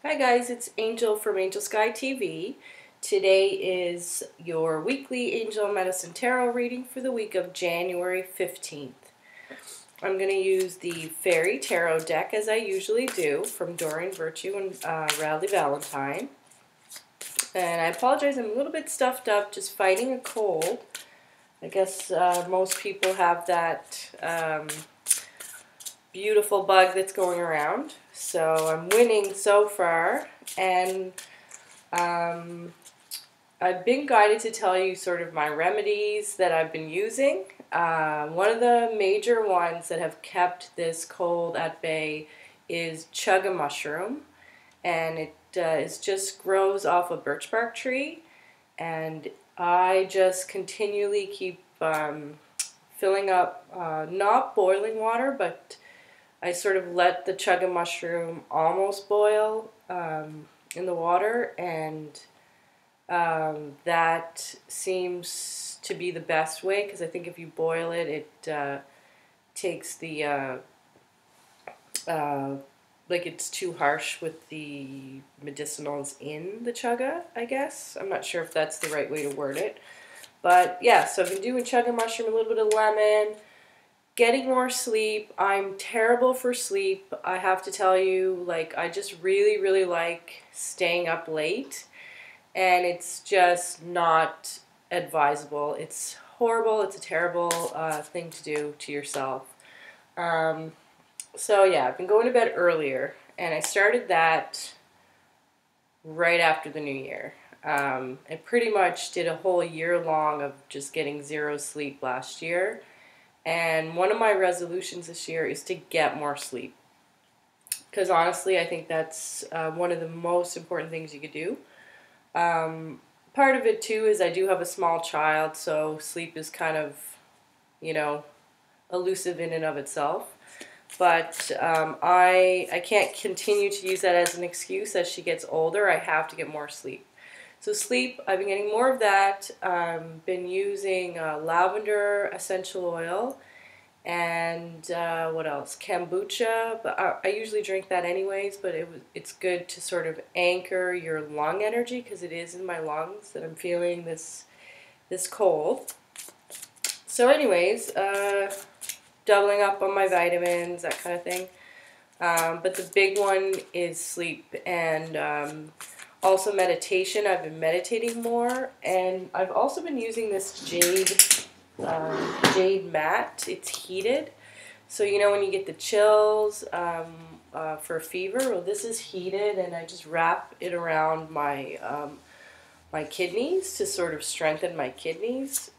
Hi guys, it's Angel from Angel Sky TV. Today is your weekly Angel Medicine Tarot reading for the week of January 15th. I'm going to use the Fairy Tarot deck as I usually do from Doreen Virtue and Rowley Valentine. And I apologize, I'm a little bit stuffed up, just fighting a cold. I guess most people have that beautiful bug that's going around. So I'm winning so far, and I've been guided to tell you sort of my remedies that I've been using. One of the major ones that have kept this cold at bay is chaga mushroom, and it just grows off a birch bark tree, and I just continually keep filling up, not boiling water, but I sort of let the chaga mushroom almost boil in the water, and that seems to be the best way, because I think if you boil it, it takes the, like it's too harsh with the medicinals in the chaga, I guess. I'm not sure if that's the right way to word it. But yeah, so I've been doing chaga mushroom, a little bit of lemon, getting more sleep. I'm terrible for sleep, I have to tell you. Like, I just really, really like staying up late, and it's just not advisable. It's horrible. It's a terrible thing to do to yourself. So yeah, I've been going to bed earlier, and I started that right after the new year. I pretty much did a whole year long of just getting zero sleep last year, and one of my resolutions this year is to get more sleep, because honestly I think that's one of the most important things you could do. Part of it too is I do have a small child, so sleep is kind of, you know, elusive in and of itself. But I can't continue to use that as an excuse. As she gets older, I have to get more sleep. So sleep, I've been getting more of that. Been using lavender essential oil, and what else? Kombucha, but I usually drink that anyways, but it's good to sort of anchor your lung energy, because it is in my lungs that I'm feeling this cold. So anyways, doubling up on my vitamins, that kind of thing. But the big one is sleep, and also meditation. I've been meditating more, and I've also been using this jade mat. It's heated, so you know when you get the chills for a fever. Well, this is heated, and I just wrap it around my my kidneys to sort of strengthen my kidneys,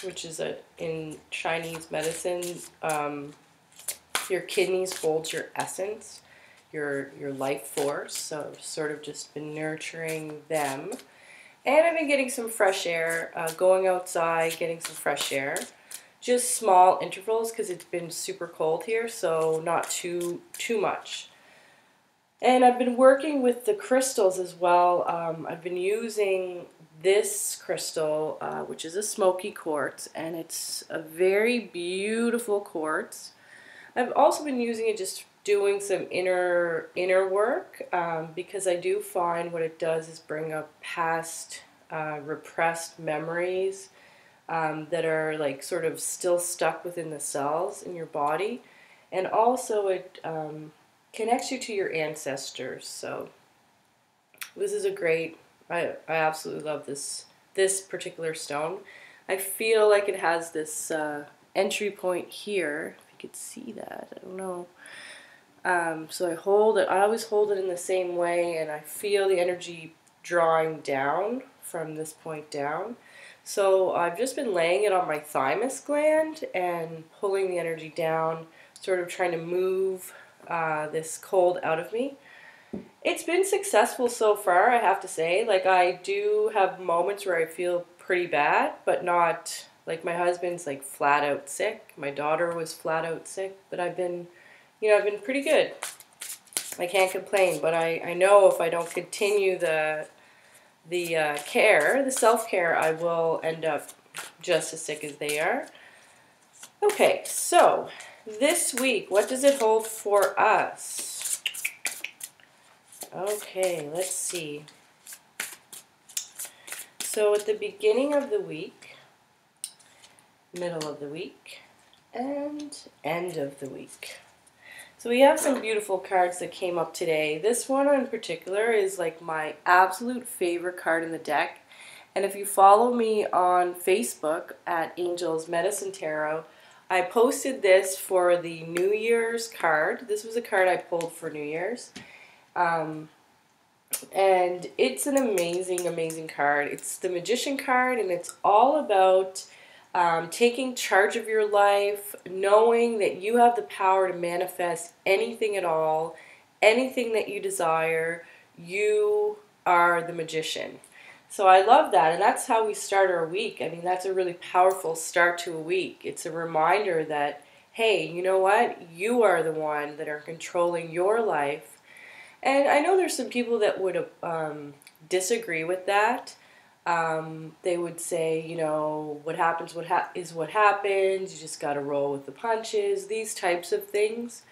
which is in Chinese medicine. Your kidneys hold your essence, your life force. So I've sort of just been nurturing them. And I've been getting some fresh air, going outside, getting some fresh air. Just small intervals, because it's been super cold here, so not too much. And I've been working with the crystals as well. I've been using this crystal, which is a smoky quartz, and it's a very beautiful quartz. I've also been using it just doing some inner work, because I do find what it does is bring up past repressed memories that are like sort of still stuck within the cells in your body, and also it connects you to your ancestors. So this is a great, I absolutely love this particular stone. I feel like it has this entry point here, if you could see that, I don't know. So I hold it, I always hold it in the same way, and I feel the energy drawing down from this point down. So I've just been laying it on my thymus gland and pulling the energy down, sort of trying to move this cold out of me. It's been successful so far, I have to say. Like, I do have moments where I feel pretty bad, but not like my husband's like flat out sick. My daughter was flat out sick, but I've been, you know, I've been pretty good. I can't complain, but I know if I don't continue the care, the self-care, I will end up just as sick as they are. Okay, so this week, what does it hold for us? Okay, let's see. So at the beginning of the week, middle of the week, and end of the week. So we have some beautiful cards that came up today. This one in particular is like my absolute favorite card in the deck. And if you follow me on Facebook at Angels Medicine Tarot, I posted this for the New Year's card. This was a card I pulled for New Year's. And it's an amazing, amazing card. It's the Magician card, and it's all about taking charge of your life, knowing that you have the power to manifest anything at all, anything that you desire. You are the magician. So I love that, and that's how we start our week. I mean, that's a really powerful start to a week. It's a reminder that, hey, you know what? You are the one that are controlling your life. And I know there's some people that would disagree with that. They would say, you know, what happens is what happens. You just got to roll with the punches, these types of things,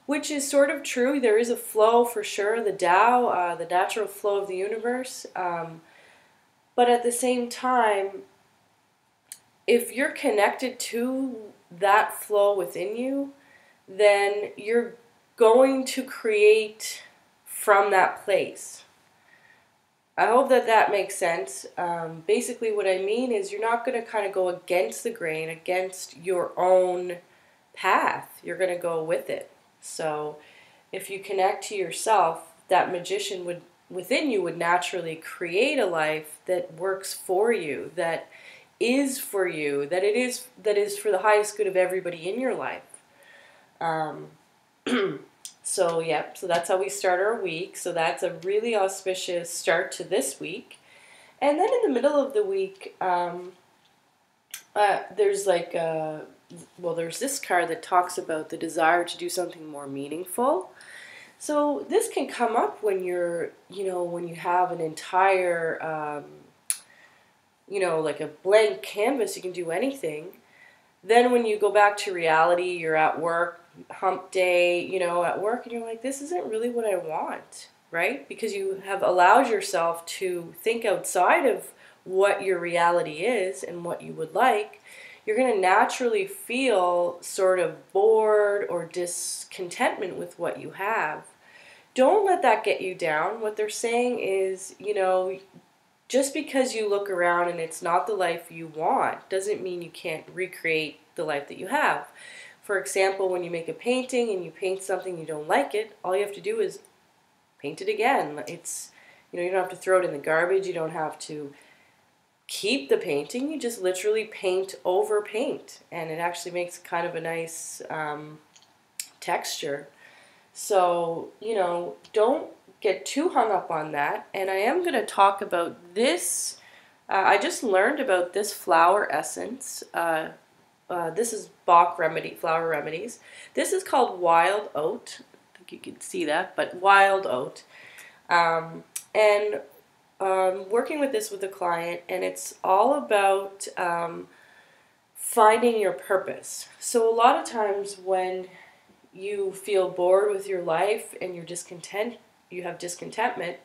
which is sort of true. There is a flow for sure, the Tao, the natural flow of the universe. But at the same time, if you're connected to that flow within you, then you're going to create from that place. I hope that that makes sense. Basically what I mean is you're not going to kind of go against the grain, against your own path. You're going to go with it. So if you connect to yourself, that magician within you would naturally create a life that works for you, that is for you, that is for the highest good of everybody in your life. So yeah, so that's how we start our week. So that's a really auspicious start to this week. And then in the middle of the week, there's like there's this card that talks about the desire to do something more meaningful. So this can come up when you're, when you have an entire, like a blank canvas, you can do anything. Then when you go back to reality, you're at work, hump day, at work, and you're like, this isn't really what I want, right? Because you have allowed yourself to think outside of what your reality is and what you would like. You're going to naturally feel sort of bored or discontentment with what you have. Don't let that get you down. What they're saying is, just because you look around and it's not the life you want doesn't mean you can't recreate the life that you have. For example, when you make a painting and you paint something you don't like it, all you have to do is paint it again. It's, you don't have to throw it in the garbage. You don't have to keep the painting. You just literally paint over paint, and it actually makes kind of a nice texture. So, don't get too hung up on that. And I am going to talk about this. I just learned about this flower essence. This is Bach Flower Remedies. This is called Wild Oat. I think you can see that, but Wild Oat. Working with this with a client, and it's all about finding your purpose. So a lot of times when you feel bored with your life and you're you have discontentment,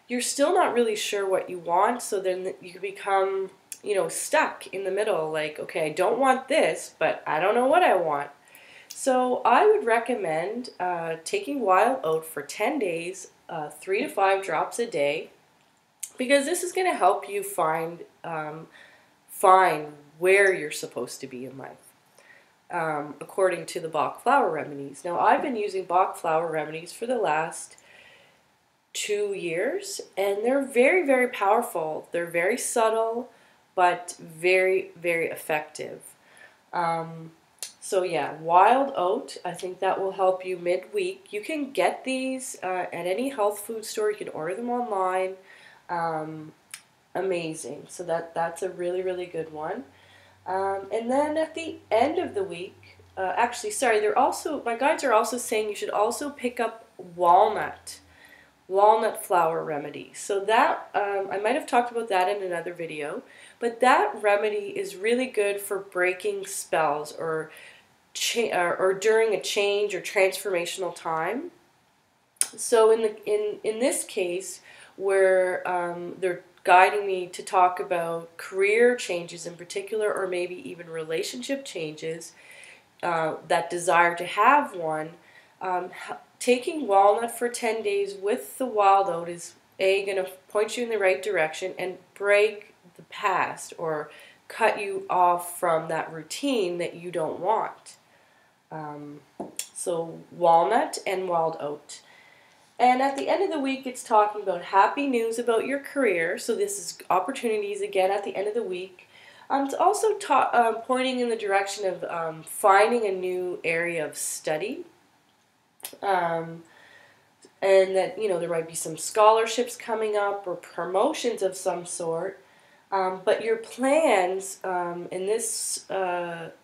you're still not really sure what you want, so then you become, stuck in the middle, like, okay, I don't want this, but I don't know what I want. So I would recommend taking Wild Oat for 10 days, 3 to 5 drops a day, because this is going to help you find where you're supposed to be in life. According to the Bach Flower Remedies. Now, I've been using Bach Flower Remedies for the last 2 years, and they're very, very powerful. They're very subtle, but very, very effective. So yeah, Wild Oat, I think that will help you midweek. You can get these at any health food store. You can order them online. Amazing. So that's a really, really good one. And then at the end of the week, my guides are also saying you should also pick up walnut flower remedy. So that, I might have talked about that in another video, but that remedy is really good for breaking spells or during a change or transformational time. So in this case, where they're guiding me to talk about career changes in particular, or maybe even relationship changes, that desire to have one, taking walnut for 10 days with the wild oat is going to point you in the right direction and break the past or cut you off from that routine that you don't want. So walnut and wild oat. And at the end of the week, it's talking about happy news about your career. So this is opportunities again at the end of the week. It's also pointing in the direction of finding a new area of study. And that, there might be some scholarships coming up or promotions of some sort. But your plans, and this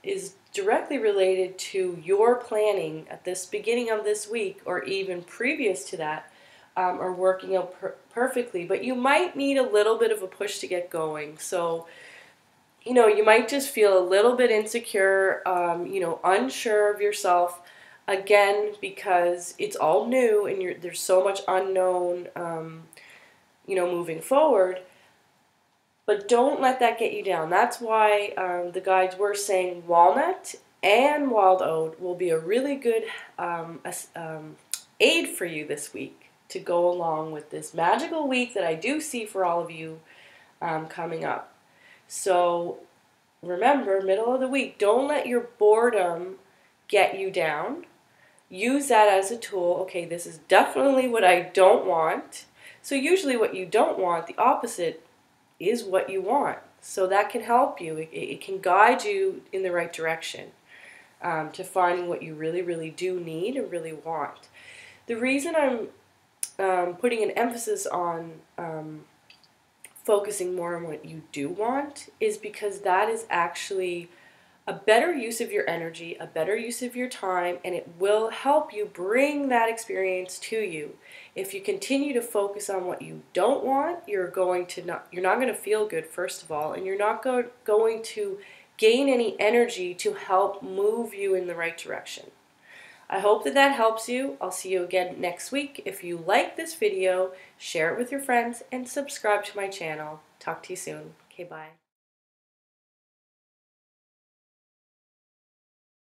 is directly related to your planning at this beginning of this week or even previous to that, are working out perfectly. But you might need a little bit of a push to get going. So, you might just feel a little bit insecure, unsure of yourself. Again, because it's all new and there's so much unknown, moving forward. But don't let that get you down. That's why the guides were saying walnut and wild oat will be a really good aid for you this week to go along with this magical week that I do see for all of you coming up. So remember, middle of the week, don't let your boredom get you down. Use that as a tool. Okay, this is definitely what I don't want. So usually what you don't want, the opposite, is what you want. So that can help you. It can guide you in the right direction to finding what you really, really do need and really want. The reason I'm putting an emphasis on focusing more on what you do want is because that is actually a better use of your energy, a better use of your time, and it will help you bring that experience to you. If you continue to focus on what you don't want, you're not going to feel good, first of all, and you're not going to gain any energy to help move you in the right direction. I hope that helps you. I'll see you again next week. If you like this video, share it with your friends and subscribe to my channel. Talk to you soon. Okay, bye.